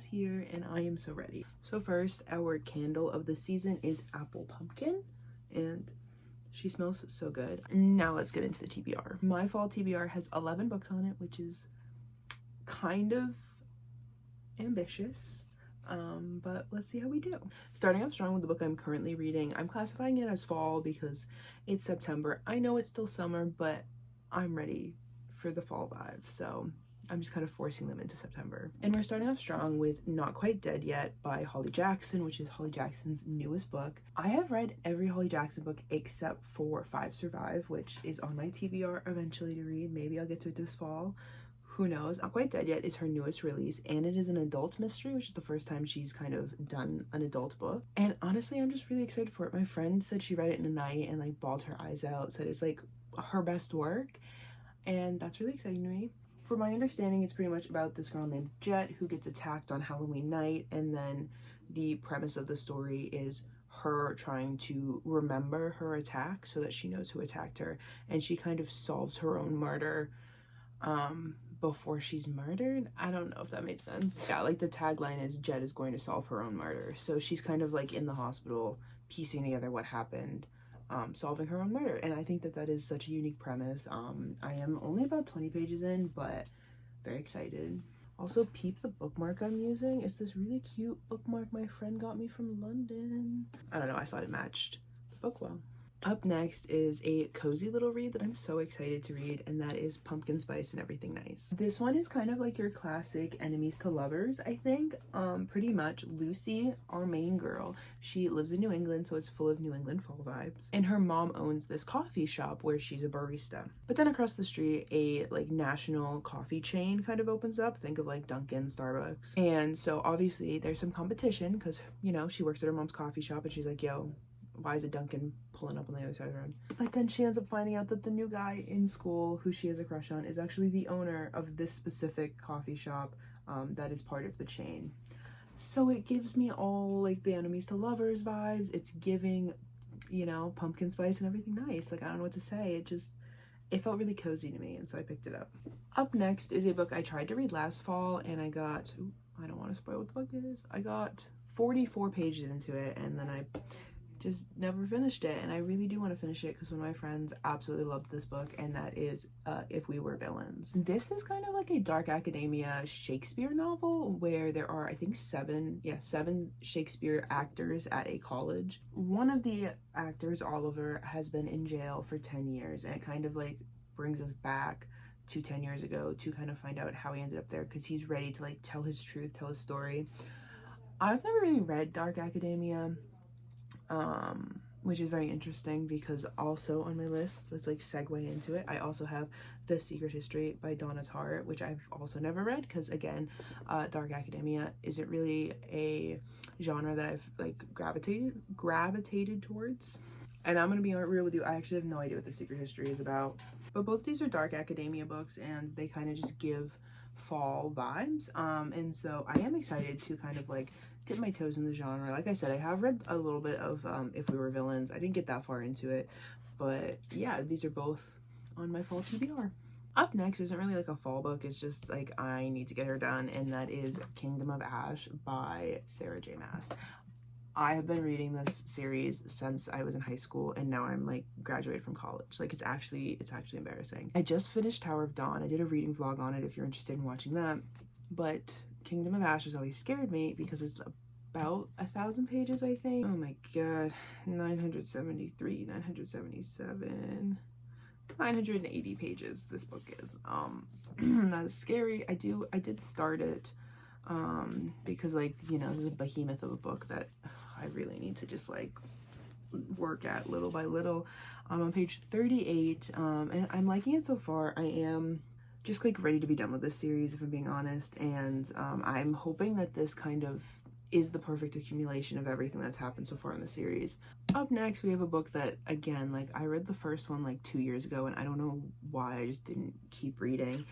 here and I am so ready. So first, our candle of the season is Apple Pumpkin, and she smells so good. Now let's get into the TBR. My fall TBR has 11 books on it, which is kind of ambitious, but let's see how we do. Starting off strong with the book I'm currently reading. I'm classifying it as fall because it's September. I know it's still summer, but I'm ready for the fall vibe, so I'm just kind of forcing them into September. And we're starting off strong with Not Quite Dead Yet by Holly Jackson, which is Holly Jackson's newest book. I have read every Holly Jackson book except for 5 Survive, which is on my TBR eventually to read. Maybe I'll get to it this fall. Who knows? Not Quite Dead Yet is her newest release, and it is an adult mystery, which is the first time she's kind of done an adult book. And honestly, I'm just really excited for it. My friend said she read it in a night and like bawled her eyes out, said it's like her best work, and that's really exciting to me. For my understanding, it's pretty much about this girl named Jet who gets attacked on Halloween night, and then the premise of the story is her trying to remember her attack so that she knows who attacked her, and she kind of solves her own murder before she's murdered. I don't know if that made sense. Yeah, like the tagline is Jet is going to solve her own murder, so she's kind of like in the hospital piecing together what happened, solving her own murder, and I think that that is such a unique premise. I am only about 20 pages in, but very excited. Also, peep the bookmark I'm using. It's this really cute bookmark my friend got me from London. I don't know, I thought it matched the book well. Up next is a cozy little read that I'm so excited to read, and that is Pumpkin Spice and Everything Nice. This one is kind of like your classic enemies to lovers, I think. Pretty much Lucy, our main girl, she lives in New England, so it's full of New England fall vibes. And her mom owns this coffee shop where she's a barista. But then across the street, a like national coffee chain kind of opens up. Think of like Dunkin', Starbucks. And so obviously there's some competition because, you know, she works at her mom's coffee shop and she's like, yo, why is it Dunkin' pulling up on the other side of the road? But then she ends up finding out that the new guy in school who she has a crush on is actually the owner of this specific coffee shop that is part of the chain. So it gives me all like the enemies to lovers vibes. It's giving, you know, pumpkin spice and everything nice. Like, I don't know what to say. It felt really cozy to me, and so I picked it up. Up next is a book I tried to read last fall, and I got, I don't want to spoil what the book is. I got 44 pages into it, and then I just never finished it, and I really do want to finish it because one of my friends absolutely loved this book, and that is If We Were Villains. This is kind of like a dark academia Shakespeare novel where there are, I think, seven Shakespeare actors at a college. One of the actors, Oliver, has been in jail for 10 years, and it kind of like brings us back to 10 years ago to kind of find out how he ended up there, because he's ready to like tell his truth, tell his story. I've never really read dark academia, which is very interesting because also on my list, let's like segue into it, I also have The Secret History by Donna Tartt, which I've also never read because, again, dark academia isn't really a genre that I've like gravitated towards. And I'm gonna be real with you, I actually have no idea what The Secret History is about, but both these are dark academia books and they kind of just give fall vibes, and so I am excited to kind of like dip my toes in the genre. Like I said, I have read a little bit of If We Were Villains. I didn't get that far into it, but yeah, these are both on my fall TBR. Up next isn't really like a fall book, it's just like I need to get her done, and that is Kingdom of Ash by Sarah J. Maas. I have been reading this series since I was in high school, and now I'm like graduated from college. Like, it's actually embarrassing. I just finished Tower of Dawn. I did a reading vlog on it if you're interested in watching that, but Kingdom of Ash has always scared me because it's about 1,000 pages, I think. Oh my god, 973, 977, 980 pages this book is. That is scary. I did start it because, like, you know, this is a behemoth of a book that I really need to just like work at little by little. I'm on page 38, and I'm liking it so far. I am just like ready to be done with this series, if I'm being honest, and I'm hoping that this kind of is the perfect accumulation of everything that's happened so far in the series. Up next, we have a book that, again, like I read the first one like 2 years ago, and I don't know why I just didn't keep reading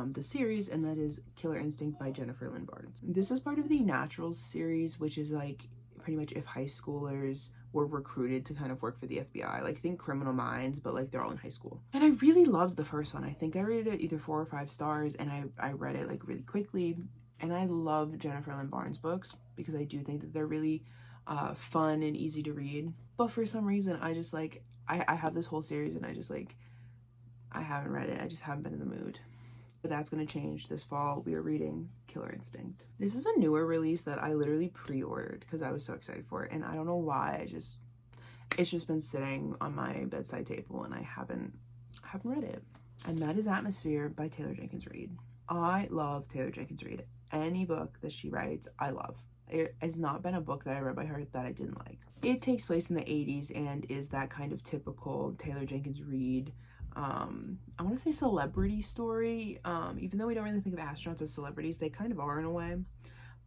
the series, and that is Killer Instinct by Jennifer Lynn Barnes. This is part of the Naturals series, which is like pretty much if high schoolers were recruited to kind of work for the FBI, like think Criminal Minds, but like they're all in high school. And I really loved the first one. I think I rated it either 4 or 5 stars, and I read it like really quickly, And I love Jennifer Lynn Barnes books because I do think that they're really fun and easy to read. But for some reason, I just like, I have this whole series and I just like, I haven't read it. I just haven't been in the mood. But that's going to change this fall. We are reading Killer Instinct. This is a newer release that I literally pre-ordered because I was so excited for it. And I don't know why. It's just been sitting on my bedside table and I haven't read it. And that is Atmosphere by Taylor Jenkins Reid. I love Taylor Jenkins Reid. Any book that she writes, I love. It has not been a book that I read by her that I didn't like. It takes place in the 80s and is that kind of typical Taylor Jenkins Reid, I want to say celebrity story. Even though we don't really think of astronauts as celebrities, they kind of are in a way.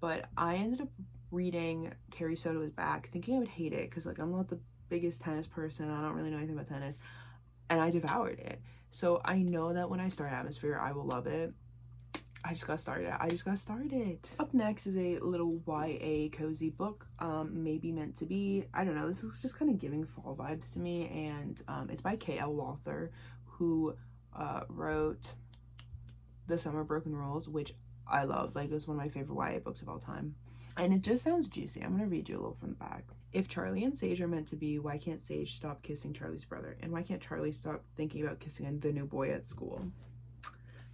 But I ended up reading Carrie Soto Is Back thinking I would hate it because like I'm not the biggest tennis person. I don't really know anything about tennis. And I devoured it. So I know that when I start Atmosphere, I will love it. I just got started. Up next is a little YA cozy book, maybe meant to be. I don't know, this is just kind of giving fall vibes to me, and it's by K.L. Walther, who wrote The Summer Broken Rules, which I love. Like, it's one of my favorite YA books of all time. And it just sounds juicy. I'm gonna read you a little from the back. If Charlie and Sage are meant to be, why can't Sage stop kissing Charlie's brother? And why can't Charlie stop thinking about kissing the new boy at school?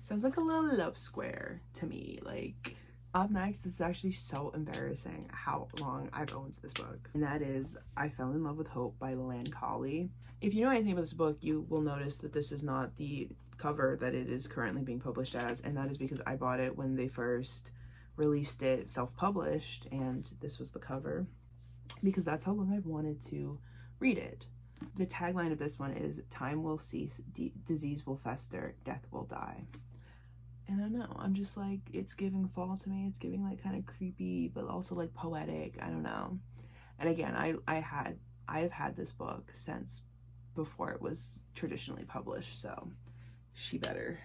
Sounds like a little love square to me. Like, up next, this is actually so embarrassing how long I've owned this book. And that is I Fell in Love with Hope by Lan Colley. If you know anything about this book, you will notice that this is not the cover that it is currently being published as. And that is because I bought it when they first released it self-published. And this was the cover because that's how long I've wanted to read it. The tagline of this one is, time will cease, disease will fester, death will die. And I don't know, I'm just like, it's giving fall to me. It's giving like kind of creepy, but also like poetic. I don't know. And again, I have had this book since before it was traditionally published, so she better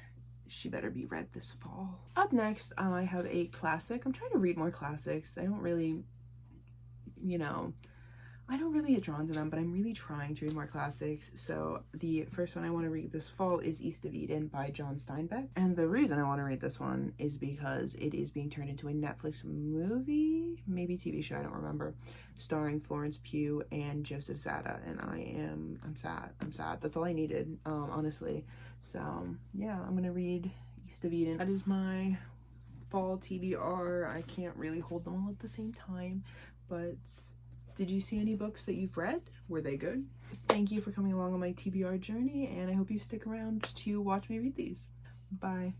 be read this fall. Up next, I have a classic. I'm trying to read more classics. I don't really, you know, I don't really get drawn to them, but I'm really trying to read more classics. So the first one I want to read this fall is East of Eden by John Steinbeck. And the reason I want to read this one is because it is being turned into a Netflix movie, maybe TV show, I don't remember, starring Florence Pugh and Joseph Zada. And I'm sad. That's all I needed, honestly. So yeah, I'm gonna read East of Eden. That is my fall TBR. I can't really hold them all at the same time, but did you see any books that you've read? Were they good? Thank you for coming along on my TBR journey, and I hope you stick around to watch me read these. Bye.